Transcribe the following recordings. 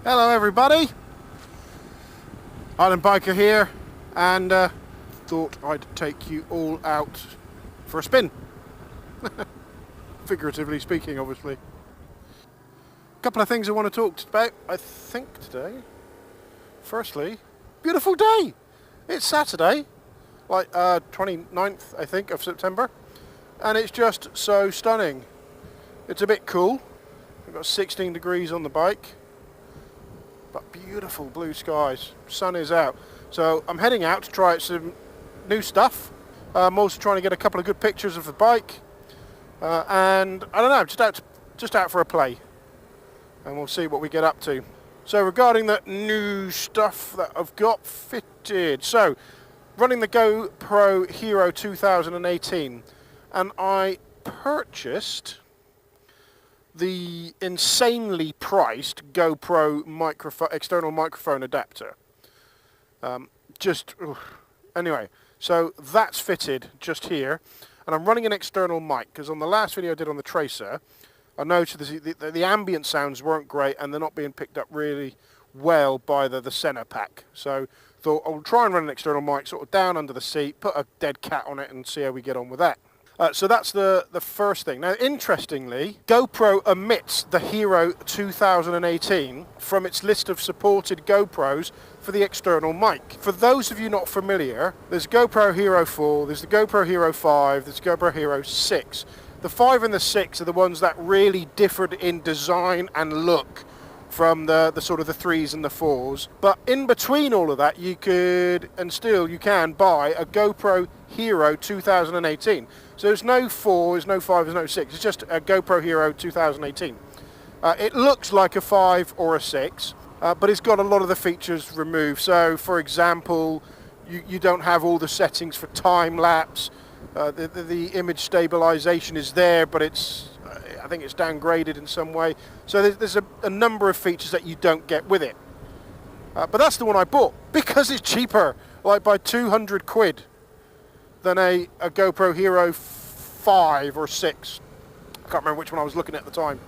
Hello everybody, Island Biker here, and thought I'd take you all out for a spin. Figuratively speaking, obviously. A couple of things I want to talk about, I think, today. Firstly, beautiful day. It's Saturday, like 29th, I think, of September, and it's just so stunning. It's a bit cool. We've got 16 degrees on the bike. But beautiful blue skies, sun is out. So I'm heading out to try out some new stuff. I'm also trying to get a couple of good pictures of the bike. And I don't know, just out for a play. And we'll see what we get up to. So regarding that new stuff that I've got fitted. So, running the GoPro Hero 2018. And I purchased the insanely priced GoPro external microphone adapter. Anyway, so that's fitted just here, and I'm running an external mic because on the last video I did on the Tracer, I noticed the ambient sounds weren't great and they're not being picked up really well by the center pack. So thought I'll try and run an external mic sort of down under the seat, put a dead cat on it, and see how we get on with that. So that's the first thing. Now, interestingly, GoPro omits the Hero 2018 from its list of supported GoPros for the external mic. For those of you not familiar, there's GoPro Hero 4, there's the GoPro Hero 5, there's GoPro Hero 6. The 5 and the 6 are the ones that really differed in design and look from the sort of the 3s and the 4s. But in between all of that, you can buy a GoPro Hero 2018. So there's no 4, there's no 5, there's no 6. It's just a GoPro Hero 2018. It looks like a 5 or a 6, but it's got a lot of the features removed. So, for example, you don't have all the settings for time lapse. The image stabilization is there, but I think it's downgraded in some way. So there's a number of features that you don't get with it. But that's the one I bought because it's cheaper, like by 200 quid. Than a GoPro Hero 5 or 6. I can't remember which one I was looking at the time.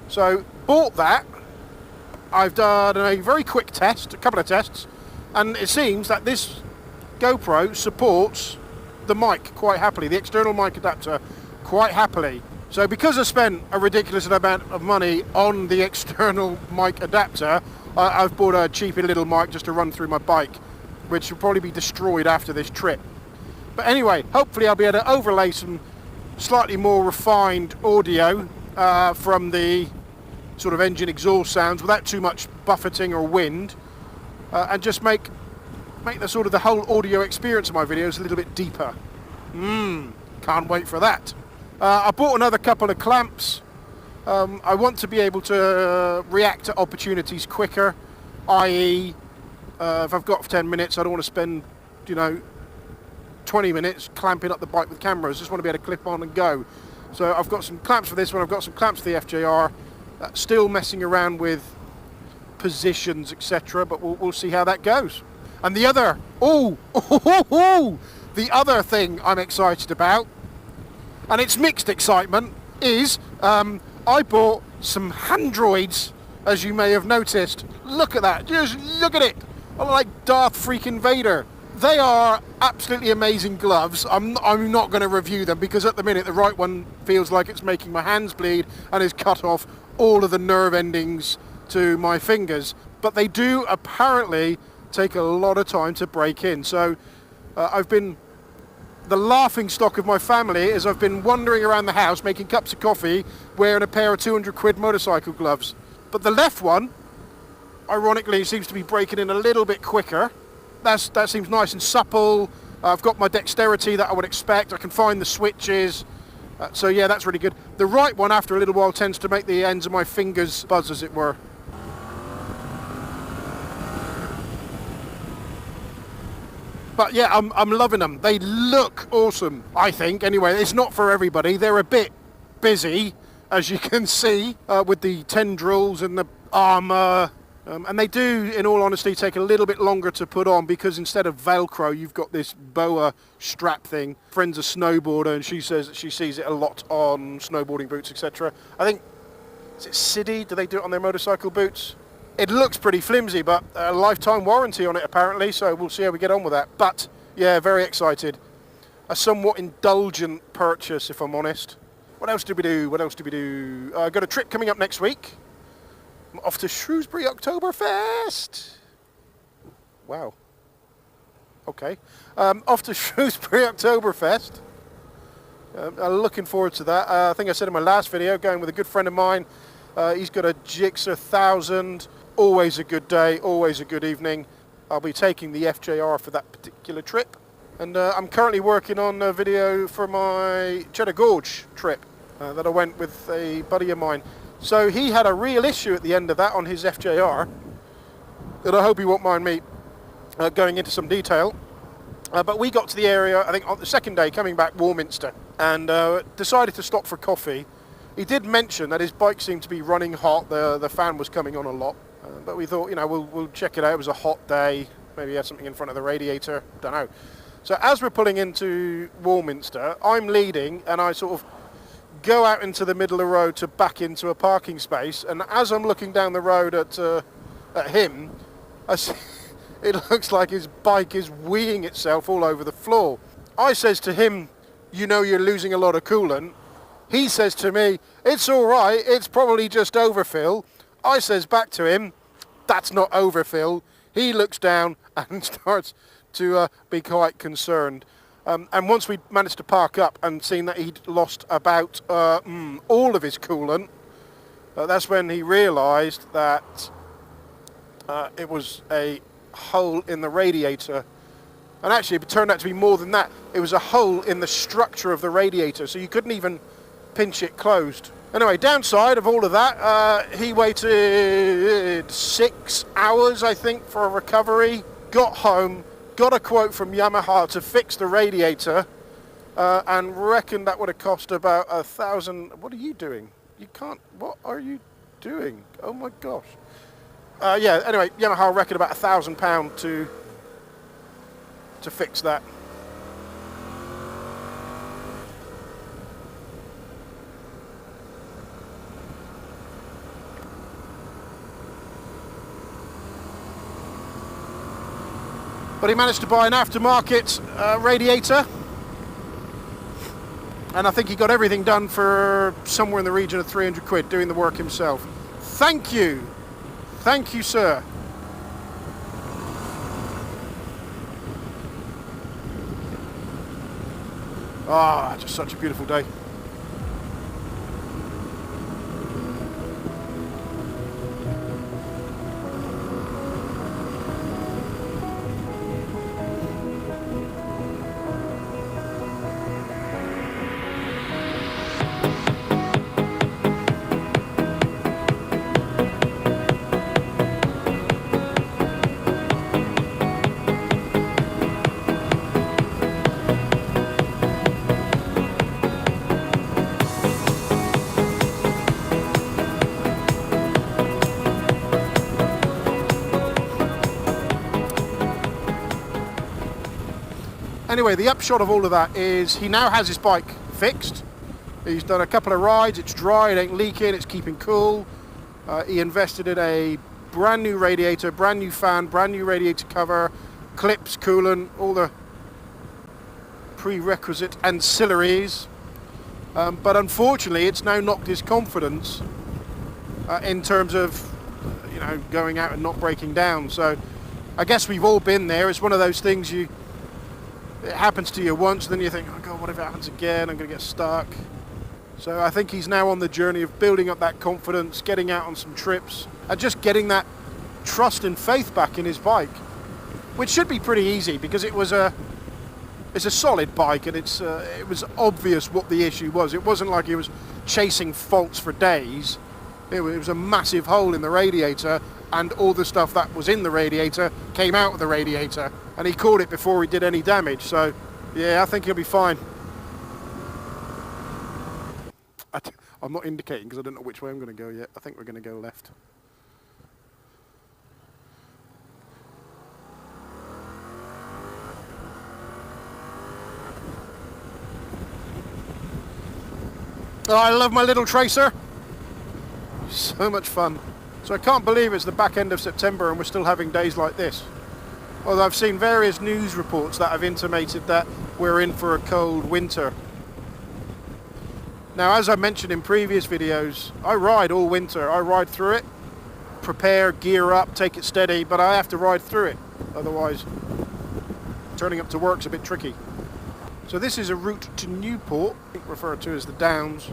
So, bought that. I've done a very quick test, a couple of tests, and it seems that this GoPro supports the mic quite happily, the external mic adapter quite happily. So because I spent a ridiculous amount of money on the external mic adapter, I've bought a cheapy little mic just to run through my bike, which will probably be destroyed after this trip. But anyway, hopefully I'll be able to overlay some slightly more refined audio from the sort of engine exhaust sounds without too much buffeting or wind, and just make the sort of the whole audio experience of my videos a little bit deeper. Can't wait for that. I bought another couple of clamps. I want to be able to react to opportunities quicker, i.e. If I've got 10 minutes, I don't want to spend 20 minutes clamping up the bike with cameras. Just want to be able to clip on and go. So I've got some clamps for this one, I've got some clamps for the FJR, still messing around with positions, etc., but we'll see how that goes. And the other, the other thing I'm excited about, and it's mixed excitement, is I bought some Handroids, as you may have noticed. Look at that, just look at it. I look like Darth freaking Vader. They are absolutely amazing gloves. I'm not going to review them because at the minute the right one feels like it's making my hands bleed and has cut off all of the nerve endings to my fingers. But they do apparently take a lot of time to break in. So the laughing stock of my family is I've been wandering around the house making cups of coffee wearing a pair of 200 quid motorcycle gloves. But the left one, ironically, seems to be breaking in a little bit quicker. That seems nice and supple. I've got my dexterity that I would expect. I can find the switches. So yeah, that's really good. The right one, after a little while, tends to make the ends of my fingers buzz, as it were. But yeah, I'm loving them. They look awesome, I think. Anyway, it's not for everybody. They're a bit busy, as you can see, with the tendrils and the armour And they do, in all honesty, take a little bit longer to put on because instead of Velcro, you've got this boa strap thing. Friend's a snowboarder, and she says that she sees it a lot on snowboarding boots, etc. I think, is it City? Do they do it on their motorcycle boots? It looks pretty flimsy, but a lifetime warranty on it apparently, so we'll see how we get on with that. But, yeah, very excited. A somewhat indulgent purchase, if I'm honest. What else did we do? What else did we do? Got a trip coming up next week. I'm off to Shrewsbury Oktoberfest. Wow. Okay. Off to Shrewsbury Oktoberfest. Looking forward to that. I think I said in my last video, going with a good friend of mine. He's got a Gixxer 1000. Always a good day, always a good evening. I'll be taking the FJR for that particular trip. And I'm currently working on a video for my Cheddar Gorge trip that I went with a buddy of mine. So he had a real issue at the end of that on his FJR that I hope he won't mind me going into some detail. But we got to the area, I think on the second day, coming back Warminster, and decided to stop for coffee. He did mention that his bike seemed to be running hot, the fan was coming on a lot. But we thought, you know, we'll check it out. It was a hot day. Maybe he had something in front of the radiator. Don't know. So as we're pulling into Warminster, I'm leading, and I sort of go out into the middle of the road to back into a parking space. And as I'm looking down the road at him, I see it looks like his bike is weeing itself all over the floor. I says to him, you know you're losing a lot of coolant. He says to me, it's all right. It's probably just overfill. I says back to him, that's not overfill. He looks down and starts to be quite concerned. And once we managed to park up and seen that he'd lost about all of his coolant, that's when he realised that it was a hole in the radiator. And actually it turned out to be more than that. It was a hole in the structure of the radiator, so you couldn't even pinch it closed. Anyway, downside of all of that, he waited 6 hours, I think, for a recovery. Got home, got a quote from Yamaha to fix the radiator, and reckoned that would have cost about $1,000. What are you doing? You can't. What are you doing? Oh my gosh. Yeah. Anyway, Yamaha reckoned about £1,000 to fix that. But he managed to buy an aftermarket radiator, and I think he got everything done for somewhere in the region of 300 quid doing the work himself. Thank you, sir. Ah, just such a beautiful day. Anyway, the upshot of all of that is he now has his bike fixed. He's done a couple of rides, it's dry, it ain't leaking, it's keeping cool. He invested in a brand new radiator, brand new fan, brand new radiator cover, clips, coolant, all the prerequisite ancillaries. But unfortunately, it's now knocked his confidence in terms of, you know, going out and not breaking down. So I guess we've all been there. It's one of those things it happens to you once, then you think, oh God, what if it happens again? I'm going to get stuck. So I think he's now on the journey of building up that confidence, getting out on some trips, and just getting that trust and faith back in his bike, which should be pretty easy because it's a solid bike, and it was obvious what the issue was. It wasn't like he was chasing faults for days. It was a massive hole in the radiator, and all the stuff that was in the radiator came out of the radiator, and he caught it before he did any damage. So yeah, I think he'll be fine. I'm not indicating because I don't know which way I'm going to go yet. I think we're going to go left. Oh, I love my little Tracer. So much fun. So I can't believe it's the back end of September and we're still having days like this. Although I've seen various news reports that have intimated that we're in for a cold winter. Now, as I mentioned in previous videos, I ride all winter. I ride through it, prepare, gear up, take it steady, but I have to ride through it. Otherwise, turning up to work's a bit tricky. So this is a route to Newport, referred to as the Downs.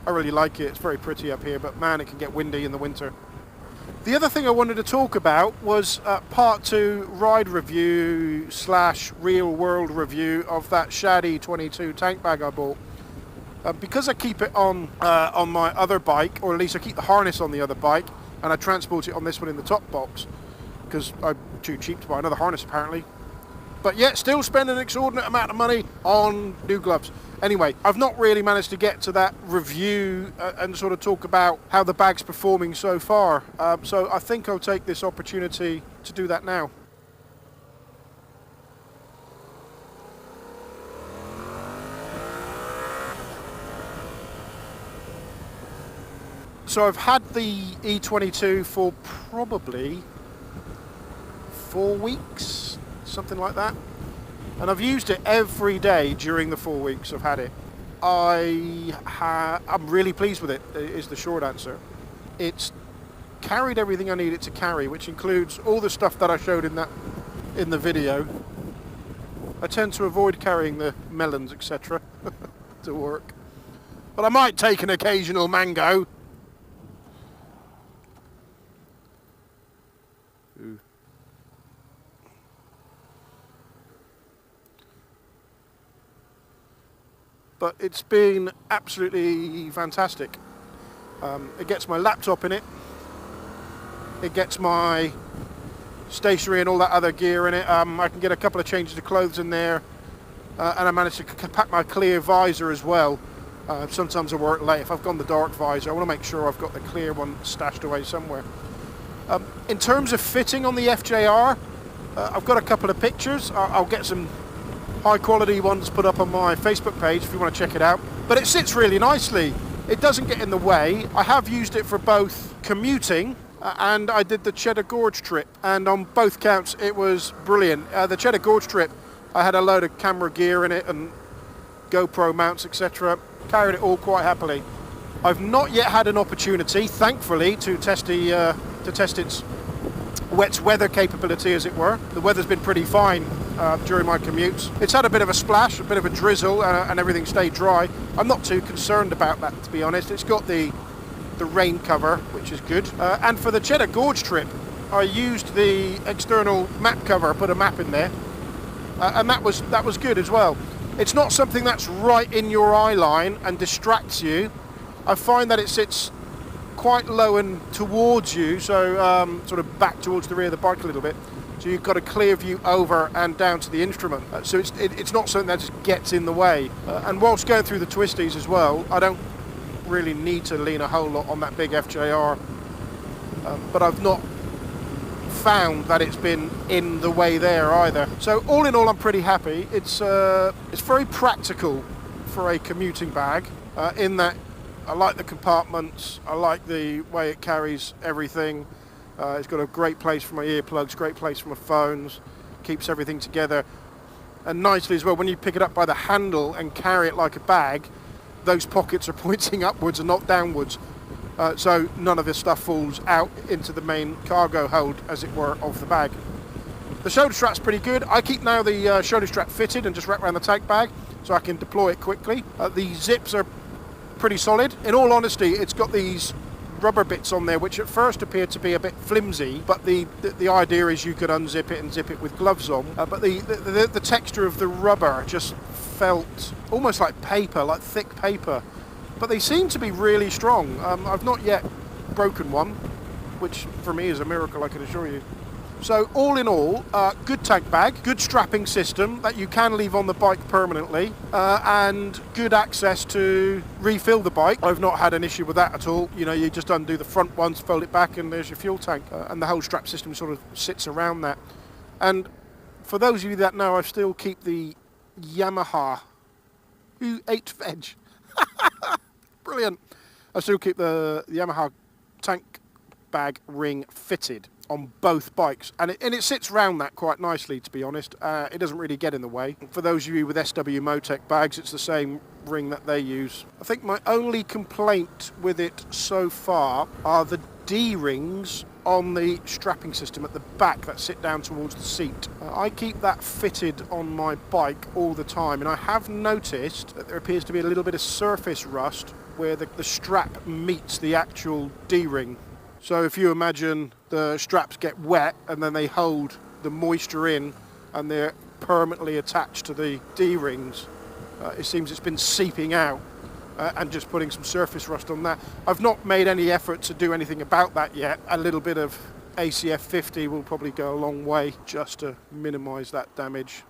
I really like it. It's very pretty up here, but man, it can get windy in the winter. The other thing I wanted to talk about was part 2 ride review / real world review of that Shad E22 tank bag I bought. Because I keep it on my other bike, or at least I keep the harness on the other bike, and I transport it on this one in the top box, because I'm too cheap to buy another harness apparently. But yet still spend an exorbitant amount of money on new gloves. Anyway, I've not really managed to get to that review and sort of talk about how the bag's performing so far. So I think I'll take this opportunity to do that now. So I've had the E22 for probably 4 weeks, something like that. And I've used it every day during the 4 weeks I've had it. I'm really pleased with it, is the short answer. It's carried everything I need it to carry, which includes all the stuff that I showed in the video. I tend to avoid carrying the melons, etc. to work. But I might take an occasional mango. Ooh. But it's been absolutely fantastic. It gets my laptop in it. It gets my stationery and all that other gear in it. I can get a couple of changes of clothes in there. And I managed to pack my clear visor as well. Sometimes I work late. If I've gone the dark visor, I want to make sure I've got the clear one stashed away somewhere. In terms of fitting on the FJR, I've got a couple of pictures. I'll get some high quality ones put up on my Facebook page if you want to check it out. But it sits really nicely. It doesn't get in the way. I have used it for both commuting and I did the Cheddar Gorge trip, and on both counts it was brilliant. The Cheddar Gorge trip, I had a load of camera gear in it and GoPro mounts, etc. Carried it all quite happily. I've not yet had an opportunity, thankfully, to test its wet weather capability, as it were. The weather's been pretty fine during my commutes. It's had a bit of a splash, a bit of a drizzle, and everything stayed dry. I'm not too concerned about that, to be honest. It's got the rain cover, which is good. And for the Cheddar Gorge trip, I used the external map cover, put a map in there, and that was good as well. It's not something that's right in your eye line and distracts you. I find that it sits quite low and towards you, so sort of back towards the rear of the bike a little bit. So you've got a clear view over and down to the instrument. So it's not something that just gets in the way. And whilst going through the twisties as well, I don't really need to lean a whole lot on that big FJR. But I've not found that it's been in the way there either. So all in all, I'm pretty happy. It's very practical for a commuting bag, in that I like the compartments, I like the way it carries everything. It's got a great place for my earplugs, great place for my phones, keeps everything together. And nicely as well, when you pick it up by the handle and carry it like a bag, those pockets are pointing upwards and not downwards. So none of this stuff falls out into the main cargo hold, as it were, of the bag. The shoulder strap's pretty good. I keep now the shoulder strap fitted and just wrap around the tank bag so I can deploy it quickly. The zips are pretty solid. In all honesty, it's got these rubber bits on there which at first appeared to be a bit flimsy, but the idea is you could unzip it and zip it with gloves on. But the texture of the rubber just felt almost like paper, like thick paper. But they seem to be really strong. I've not yet broken one, which for me is a miracle, I can assure you. So all in all, good tank bag, good strapping system that you can leave on the bike permanently, and good access to refill the bike. I've not had an issue with that at all. You know, you just undo the front ones, fold it back, and there's your fuel tank. And the whole strap system sort of sits around that. And for those of you that know, I still keep the Yamaha 8 veg. brilliant. I still keep the Yamaha tank bag ring fitted on both bikes, and it sits round that quite nicely, to be honest. It doesn't really get in the way. For those of you with SW Motec bags, it's the same ring that they use. I think my only complaint with it so far are the D-rings on the strapping system at the back that sit down towards the seat. I keep that fitted on my bike all the time, and I have noticed that there appears to be a little bit of surface rust where the strap meets the actual D-ring. So if you imagine the straps get wet and then they hold the moisture in and they're permanently attached to the D-rings, it seems it's been seeping out and just putting some surface rust on that. I've not made any effort to do anything about that yet. A little bit of ACF 50 will probably go a long way just to minimise that damage.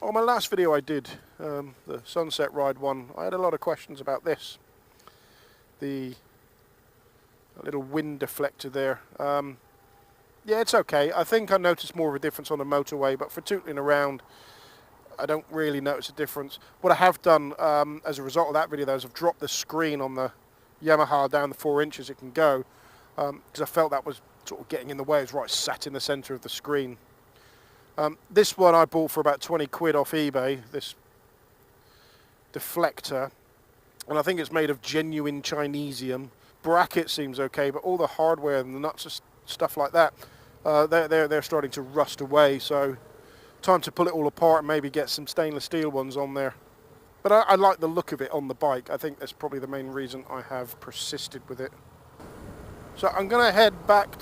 On my last video I did, the Sunset Ride one, I had a lot of questions about this. The little wind deflector there. Yeah, it's okay. I think I noticed more of a difference on the motorway, but for tootling around, I don't really notice a difference. What I have done as a result of that video, though, is I've dropped the screen on the Yamaha down the 4 inches it can go, because I felt that was sort of getting in the way. It's right sat in the centre of the screen. This one I bought for about 20 quid off eBay, this Deflector, and I think it's made of genuine Chinesium. Bracket seems okay, but all the hardware and the nuts and stuff like that, they're starting to rust away, so time to pull it all apart and maybe get some stainless steel ones on there. But I like the look of it on the bike. I think that's probably the main reason I have persisted with it. So I'm going to head back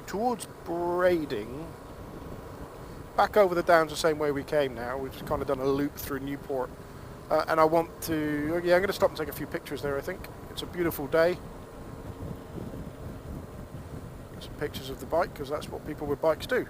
towards Brading, back over the downs the same way we came now. We've just kind of done a loop through Newport. And I want to, yeah, I'm going to stop and take a few pictures there, I think. It's a beautiful day. Some pictures of the bike, because that's what people with bikes do.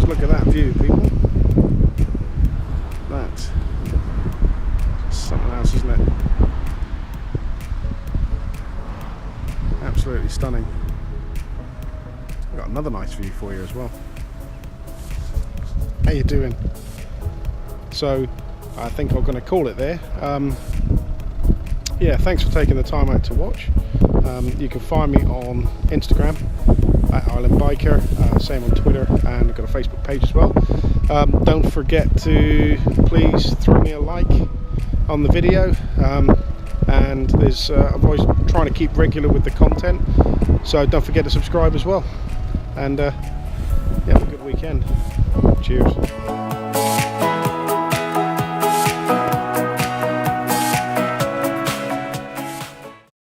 Look at that view, people. That's something else, isn't it? Absolutely stunning. I've got another nice view for you as well. How you doing? So I think I'm going to call it there. Yeah, thanks for taking the time out to watch. You can find me on Instagram at Island Biker, same on Twitter, and I've got a Facebook page as well. Don't forget to please throw me a like on the video, and there's I'm always trying to keep regular with the content, so don't forget to subscribe as well. And yeah, have a good weekend. Cheers.